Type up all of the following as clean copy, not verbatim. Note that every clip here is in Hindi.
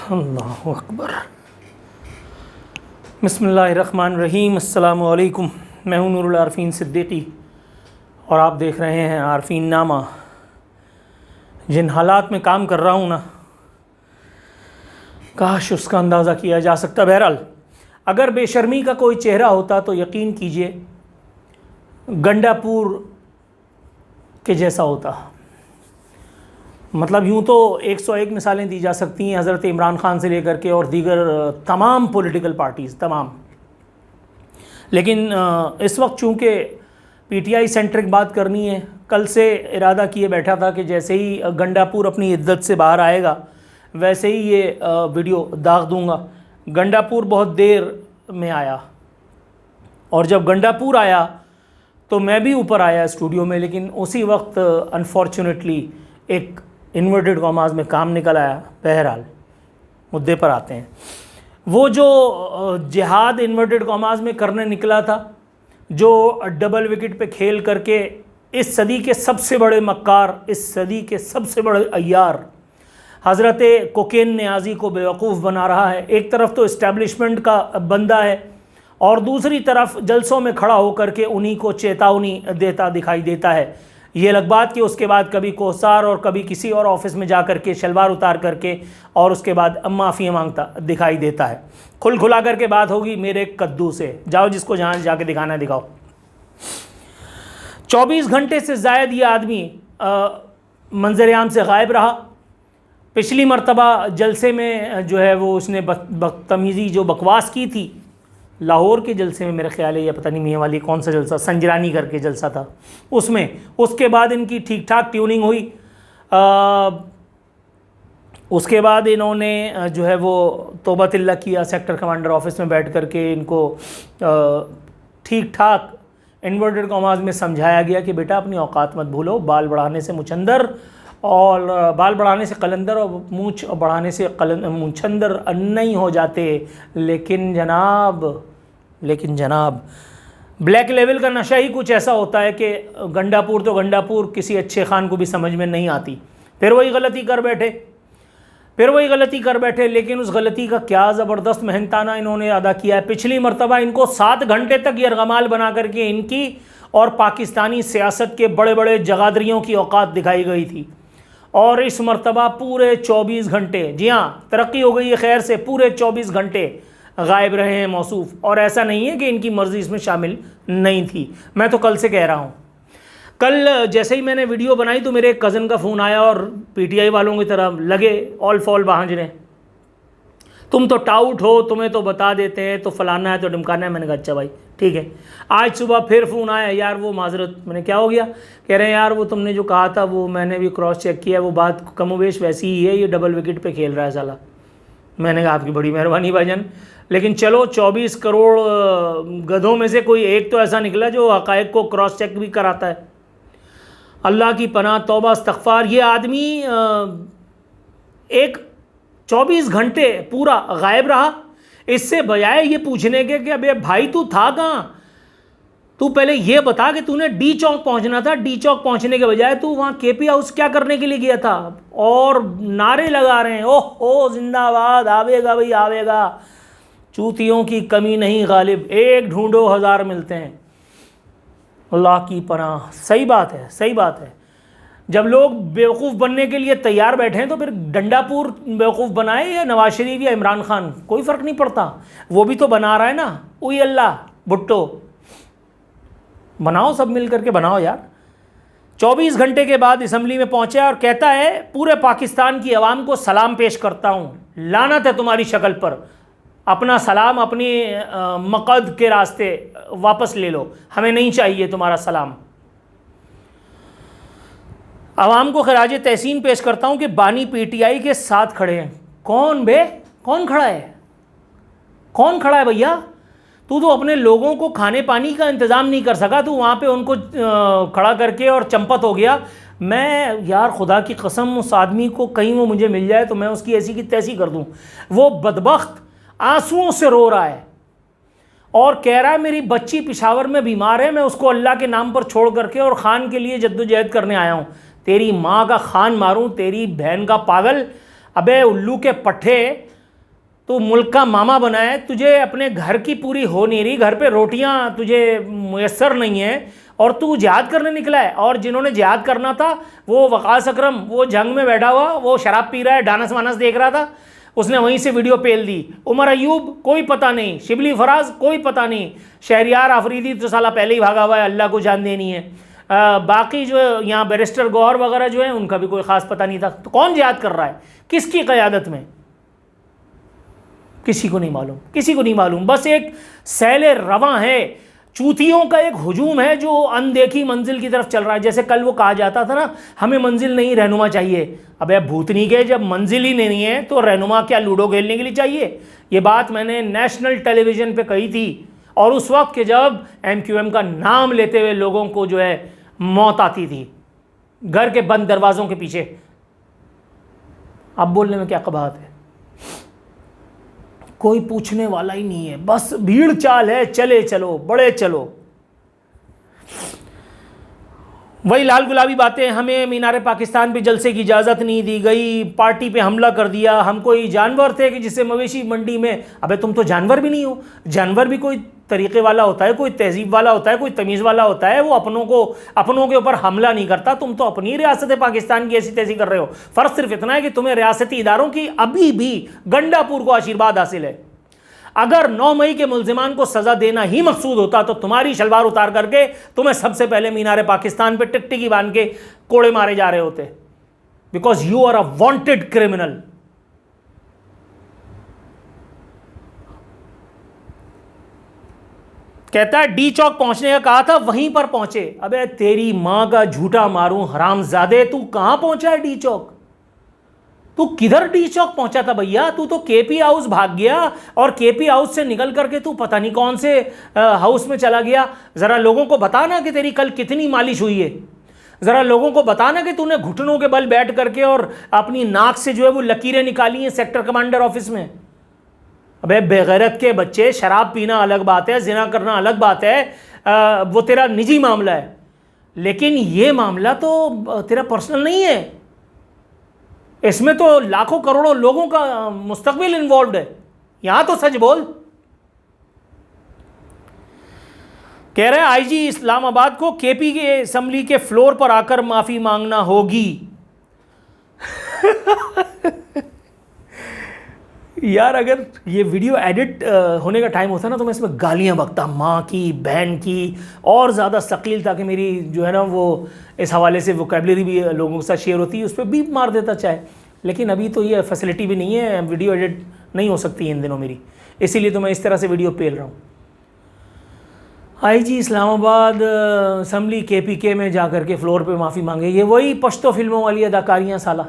अल्लाहु अकबर। बिस्मिल्लाहिर्रहमानिर्रहीम। अस्सलामु अलैकुम। मैं हूं नूरुल आरफीन सिद्दीकी और आप देख रहे हैं आरफीन नामा। जिन हालात में काम कर रहा हूं ना, काश उसका अंदाज़ा किया जा सकता। बहरहाल, अगर बेशर्मी का कोई चेहरा होता तो यकीन कीजिए गंडापुर के जैसा होता। मतलब यूँ तो 101 मिसालें दी जा सकती हैं, हज़रत इमरान ख़ान से लेकर के और दीगर तमाम पॉलिटिकल पार्टीज़ तमाम। लेकिन इस वक्त चूँकि पीटीआई सेंट्रिक बात करनी है, कल से इरादा किए बैठा था कि जैसे ही गंडापुर अपनी इद्दत से बाहर आएगा वैसे ही ये वीडियो दाग दूंगा। गंडापुर बहुत देर में आया और जब गंडापुर आया तो मैं भी ऊपर आया स्टूडियो में, लेकिन उसी वक्त अनफॉर्चुनेटली एक इन्वर्टेड कॉमास में काम निकल आया। बहरहाल मुद्दे पर आते हैं। वो जो जिहाद इन्वर्टेड कॉमास में करने निकला था, जो डबल विकेट पे खेल करके इस सदी के सबसे बड़े मक्कार, इस सदी के सबसे बड़े अय्यार हज़रत कोकेन नियाज़ी को बेवकूफ़ बना रहा है। एक तरफ तो इस्टेब्लिशमेंट का बंदा है और दूसरी तरफ जलसों में खड़ा होकर के उन्हीं को चेतावनी देता दिखाई देता है। ये अलग बात कि उसके बाद कभी कोसार और कभी किसी और ऑफिस में जा कर के शलवार उतार करके और उसके बाद माफ़ी मांगता दिखाई देता है। खुला करके बात होगी मेरे कद्दू से। जाओ, जिसको जहाँ जाके दिखाना है दिखाओ। 24 घंटे से ज़ायद ये आदमी मंजर-ए-आम से गायब रहा। पिछली मर्तबा जलसे में जो है वो उसने बदतमीज़ी जो बकवास की थी, लाहौर के जलसे में मेरे ख्याल है, या पता नहीं मियाँ वाली कौन सा जलसा, संजरानी करके जलसा था उसमें। उसके बाद इनकी ठीक ठाक ट्यूनिंग हुई। उसके बाद इन्होंने जो है वो तौबा तिल्ला किया सेक्टर कमांडर ऑफिस में बैठ कर के। इनको ठीक ठाक इन्वर्टेड कॉमास में समझाया गया कि बेटा अपनी औकात मत भूलो, बाल बढ़ाने से मुचंदर और बाल बढ़ाने से कलंदर और मूंछ बढ़ाने से मुछंदर नहीं हो जाते। लेकिन जनाब ब्लैक लेवल का नशा ही कुछ ऐसा होता है कि गंडापुर तो गंडापुर किसी अच्छे खान को भी समझ में नहीं आती। फिर वही गलती कर बैठे। लेकिन उस गलती का क्या ज़बरदस्त मेहनताना इन्होंने अदा किया है। पिछली मर्तबा इनको 7 घंटे तक यरगमाल बना करके इनकी और पाकिस्तानी सियासत के बड़े बड़े जगादरियों की औकात दिखाई गई थी, और इस मर्तबा पूरे 24 घंटे, जी हाँ तरक्की हो गई है खैर से, पूरे 24 घंटे गायब रहे हैं मौसूफ। और ऐसा नहीं है कि इनकी मर्ज़ी इसमें शामिल नहीं थी। मैं तो कल से कह रहा हूँ, कल जैसे ही मैंने वीडियो बनाई तो मेरे एक कज़न का फ़ोन आया और पीटीआई वालों की तरह लगे ऑल फॉल बहांजने, तुम तो टाउट हो, तुम्हें तो बता देते हैं, तो फलाना है तो ढमकाना है। मैंने कहा अच्छा भाई ठीक है। आज सुबह फिर फ़ोन आया, यार वो माजरत। मैंने क्या हो गया? कह रहे हैं यार वो तुमने जो कहा था वो मैंने भी क्रॉस चेक किया, वो बात कमोवेश वैसी ही है, ये डबल विकेट पे खेल रहा है साला। मैंने कहा आपकी बड़ी मेहरबानी भाईजान, लेकिन चलो 24 करोड़ गधों में से कोई एक तो ऐसा निकला जो हक़ाइक़ को क्रॉस चेक भी कराता है। अल्लाह की पनाह, तौबा इस्तग़फ़ार। ये आदमी एक 24 घंटे पूरा गायब रहा। इससे बजाय ये पूछने के कि अबे भाई तू था कहाँ, तू पहले ये बता कि तूने डी चौक पहुंचना था, डी चौक पहुंचने के बजाय तू वहाँ केपी हाउस क्या करने के लिए गया था। और नारे लगा रहे हैं, ओह जिंदाबाद, आवेगा भाई आवेगा, चूतियों की कमी नहीं गालिब, एक ढूंढो 1000 मिलते हैं। अल्लाह की पनाह। सही बात है। जब लोग बेवकूफ़ बनने के लिए तैयार बैठे हैं तो फिर गंडापुर बेवकूफ़ बनाए या नवाज शरीफ या इमरान खान, कोई फ़र्क नहीं पड़ता। वो भी तो बना रहा है ना। ओए अल्लाह भुट्टो, बनाओ, सब मिल करके बनाओ यार। 24 घंटे के बाद असम्बली में पहुंचा और कहता है पूरे पाकिस्तान की आवाम को सलाम पेश करता हूँ, लानत है तुम्हारी शक्ल पर, अपना सलाम अपनी मक़द के रास्ते वापस ले लो, हमें नहीं चाहिए तुम्हारा सलाम। आवाम को खराज तहसीन पेश करता हूँ कि बानी पीटीआई के साथ खड़े हैं। कौन बे? कौन खड़ा है भैया? तू तो अपने लोगों को खाने पानी का इंतज़ाम नहीं कर सका, तू वहाँ पे उनको खड़ा करके और चंपत हो गया। मैं यार खुदा की कसम, उस आदमी को कहीं वो मुझे मिल जाए तो मैं उसकी ऐसी की तैसी कर दूँ। वो बदबख्त आंसुओं से रो रहा है और कह रहा है मेरी बच्ची पिशावर में बीमार है, मैं उसको अल्लाह के नाम पर छोड़ करके और खान के लिए जद्दोजहद करने आया हूँ। तेरी माँ का खान मारूं, तेरी बहन का पागल, अबे उल्लू के पट्टे, तू मुल्क का मामा बना है, तुझे अपने घर की पूरी हो नहीं रही, घर पे रोटियां तुझे मुयस्सर नहीं है और तू जिहाद करने निकला है। और जिन्होंने जिहाद करना था वो वकास अकरम, वो जंग में बैठा हुआ, वो शराब पी रहा है, डानस वानस देख रहा था, उसने वहीं से वीडियो पेल दी। उमर अयूब कोई पता नहीं, शिबली फराज कोई पता नहीं, शहरियार अफरीदी तो साला पहले ही भागा हुआ है, अल्लाह को जान देनी है। बाकी जो यहाँ बैरिस्टर गौहर वगैरह जो है उनका भी कोई ख़ास पता नहीं था। तो कौन जिहाद कर रहा है, किसकी क़यादत में, किसी को नहीं मालूम, किसी को नहीं मालूम। बस एक सैले रवां है, चूतियों का एक हुजूम है जो अनदेखी मंजिल की तरफ चल रहा है। जैसे कल वो कहा जाता था ना, हमें मंजिल नहीं रहनुमा चाहिए। अबे भूतनी के, जब मंजिल ही नहीं है तो रहनुमा क्या लूडो खेलने के लिए चाहिए? ये बात मैंने नेशनल टेलीविज़न पे कही थी, और उस वक्त के जब MQM का नाम लेते हुए लोगों को जो है मौत आती थी घर के बंद दरवाज़ों के पीछे। अब बोलने में क्या कबाहत है? कोई पूछने वाला ही नहीं है, बस भीड़ चाल है, चले चलो, बड़े चलो। वही लाल गुलाबी बातें, हमें मीनार पाकिस्तान पे जलसे की इजाज़त नहीं दी गई, पार्टी पे हमला कर दिया, हम कोई जानवर थे कि जिससे मवेशी मंडी में। अबे तुम तो जानवर भी नहीं हो। जानवर भी कोई तरीक़े वाला होता है, कोई तहजीब वाला होता है, कोई तमीज़ वाला होता है, वो अपनों के ऊपर हमला नहीं करता। तुम तो अपनी रियासत पाकिस्तान की ऐसी तैसी कर रहे हो। फ़र्क सिर्फ इतना है कि तुम्हें रियासती इदारों की अभी भी गंडापुर को आशीर्वाद हासिल है। अगर 9 मई के मुल्जिमान को सज़ा देना ही मकसूद होता तो तुम्हारी शलवार उतार करके तुम्हें सबसे पहले मीनार पाकिस्तान पे टिकटिकी बांध के कोड़े मारे जा रहे होते, because you are a wanted criminal. कहता है डी चौक पहुंचने का कहा था, वहीं पर पहुंचे। अबे तेरी मां का झूठा मारूं हरामजादे, तू कहां पहुंचा है डी चौक? तू किधर डी चौक पहुंचा था भैया? तू तो केपी हाउस भाग गया, और केपी हाउस से निकल करके तू पता नहीं कौन से हाउस में चला गया। ज़रा लोगों को बताना कि तेरी कल कितनी मालिश हुई है। ज़रा लोगों को बताना कि तूने घुटनों के बल बैठ करके और अपनी नाक से जो है वो लकीरें निकाली हैं सेक्टर कमांडर ऑफिस में। अबे बेगैरत के बच्चे, शराब पीना अलग बात है, जिना करना अलग बात है, वो तेरा निजी मामला है, लेकिन ये मामला तो तेरा पर्सनल नहीं है। इसमें तो लाखों करोड़ों लोगों का मुस्तकबिल इन्वॉल्व है। यहां तो सच बोल। कह रहे हैं आईजी इस्लामाबाद को केपी के असेंबली के फ्लोर पर आकर माफी मांगना होगी। यार अगर ये वीडियो एडिट होने का टाइम होता ना तो मैं इसमें गालियां बकता, माँ की, बहन की, और ज़्यादा शकील, ताकि मेरी जो है ना वो इस हवाले से वोकेबलरी भी लोगों के साथ शेयर होती है, उस पर बीप मार देता चाहे। लेकिन अभी तो ये फैसिलिटी भी नहीं है, वीडियो एडिट नहीं हो सकती इन दिनों मेरी, इसीलिए तो मैं इस तरह से वीडियो पेल रहा हूँ। आईजी इस्लामाबाद असम्बली KPK में जाकर के फ्लोर पे माफ़ी मांगे। ये वही पश्तो फिल्मों वाली अदाकारियाँ साला,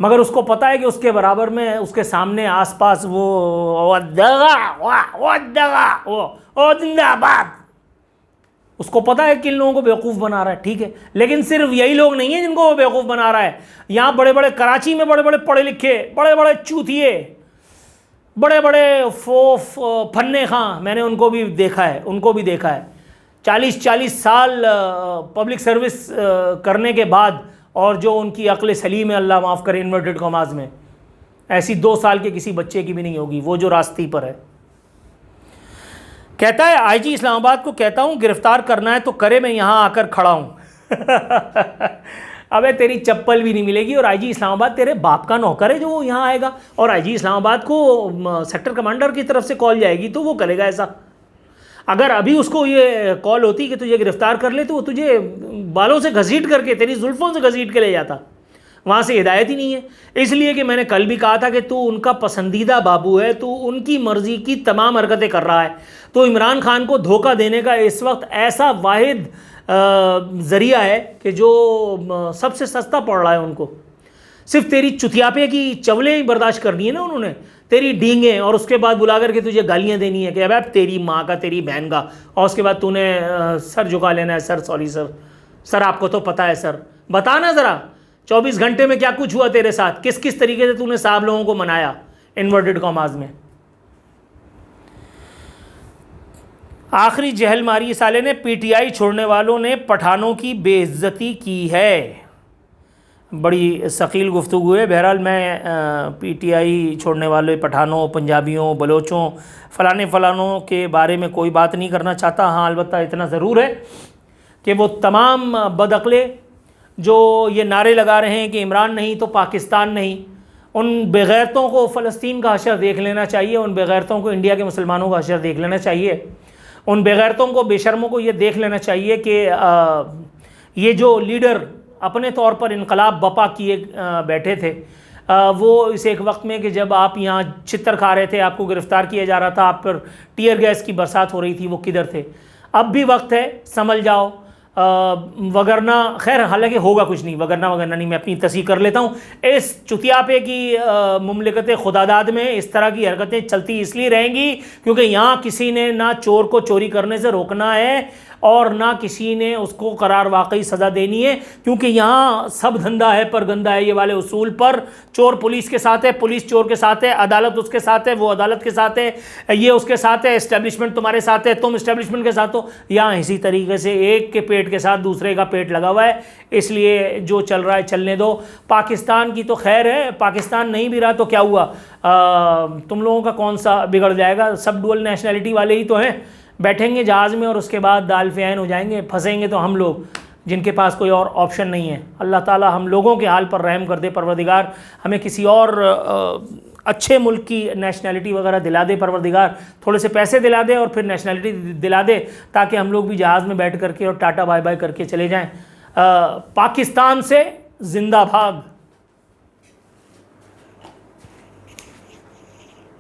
मगर उसको पता है कि उसके बराबर में उसके सामने आसपास वो जिंदाबाद, उसको पता है कि इन लोगों को बेवकूफ़ बना रहा है, ठीक है। लेकिन सिर्फ यही लोग नहीं है जिनको वो बेवकूफ़ बना रहा है। यहाँ बड़े बड़े कराची में बड़े बड़े पढ़े लिखे, बड़े बड़े चूतिए, बड़े बड़े फन्ने खां, मैंने उनको भी देखा है 40-40 साल पब्लिक सर्विस करने के बाद, और जो उनकी अक्ल सलीम है, अल्लाह माफ़ करे इन्वर्टेड कॉमास में, ऐसी 2 साल के किसी बच्चे की भी नहीं होगी, वो जो रास्ते पर है। कहता है आईजी इस्लामाबाद को कहता हूँ गिरफ्तार करना है तो करे, मैं यहाँ आकर खड़ा हूँ। अबे तेरी चप्पल भी नहीं मिलेगी, और आईजी इस्लामाबाद तेरे बाप का नौकर है जो वो यहाँ आएगा, और आईजी इस्लामाबाद को सेक्टर कमांडर की तरफ से कॉल जाएगी तो वो करेगा ऐसा। अगर अभी उसको ये कॉल होती कि तुझे गिरफ्तार कर ले तो वो तुझे बालों से घसीट करके, तेरी जुल्फ़ों से घसीट के ले जाता। वहाँ से हिदायत ही नहीं है। इसलिए कि मैंने कल भी कहा था कि तू उनका पसंदीदा बाबू है, तू उनकी मर्ज़ी की तमाम हरकतें कर रहा है। तो इमरान खान को धोखा देने का इस वक्त ऐसा वाहिद ज़रिया है कि जो सबसे सस्ता पड़ रहा है उनको। सिर्फ तेरी चुतियापे की चवलें ही बर्दाश्त करनी है ना उन्होंने, तेरी डींगें, और उसके बाद बुला करके तुझे गालियाँ देनी है कि अब तेरी माँ का, तेरी बहन का, और उसके बाद तूने सर झुका लेना है, सर सॉरी सर आपको तो पता है सर। बताना ज़रा 24 घंटे में क्या कुछ हुआ तेरे साथ, किस किस तरीके से तूने साहब लोगों को मनाया इन्वर्टेड कॉमास में। आखिरी जहल मारी साले ने, PTI छोड़ने वालों ने पठानों की बेइज्जती की है। बड़ी सकील गुफ्तगू है। बहरहाल मैं पीटीआई छोड़ने वाले पठानों, पंजाबियों, बलोचों, फ़लानों के बारे में कोई बात नहीं करना चाहता। हाँ, अलबत्ता इतना ज़रूर है कि वो तमाम बदअक्ले जो ये नारे लगा रहे हैं कि इमरान नहीं तो पाकिस्तान नहीं, उन बेगैरतों को फ़लस्तीन का हशर देख लेना चाहिए, उन बेगैरतों को इंडिया के मुसलमानों का हशर देख लेना चाहिए, उन बेगैरतों को, बेशर्मों को ये देख लेना चाहिए कि ये जो लीडर अपने तौर पर इनकलाब बपा किए बैठे थे, वो इस एक वक्त में कि जब आप यहाँ छितर खा रहे थे, आपको गिरफ़्तार किया जा रहा था, आप पर टीयर गैस की बरसात हो रही थी, वो किधर थे? अब भी वक्त है, संभल जाओ, वगरना खैर हालांकि होगा कुछ नहीं, वगरना नहीं, मैं अपनी तस्दीक कर लेता हूँ। इस चुतियापे की मुमलिकत खुदादाद में इस तरह की हरकतें चलती इसलिए रहेंगी क्योंकि यहाँ किसी ने ना चोर को चोरी करने से रोकना है और ना किसी ने उसको करार वाकई सज़ा देनी है, क्योंकि यहाँ सब धंधा है पर गंदा है, ये वाले उसूल पर। चोर पुलिस के साथ है, पुलिस चोर के साथ है, अदालत उसके साथ है, वो अदालत के साथ है, ये उसके साथ है, इस्टेब्लिशमेंट तुम्हारे साथ है, तुम इस्टेब्लिशमेंट के साथ हो। यहाँ इसी तरीके से एक के पेट के साथ दूसरे का पेट लगा हुआ है, इसलिए जो चल रहा है चलने दो। पाकिस्तान की तो खैर है, पाकिस्तान नहीं भी रहा तो क्या हुआ, तुम लोगों का कौन सा बिगड़ जाएगा? सब डुअल नेशनैलिटी वाले ही तो हैं, बैठेंगे जहाज़ में और उसके बाद दाल फ़ियान हो जाएंगे, फंसेंगे तो हम लोग जिनके पास कोई और ऑप्शन नहीं है। अल्लाह ताला हम लोगों के हाल पर रहम कर दे परवरदिगार, हमें किसी और अच्छे मुल्क की नेशनैलिटी वगैरह दिला दे परवरदिगार, थोड़े से पैसे दिला दे और फिर नेशनैलिटी दिला दे ताकि हम लोग भी जहाज़ में बैठ करके और टाटा बाय बाय करके चले जाएँ। पाकिस्तान से जिंदा भाग।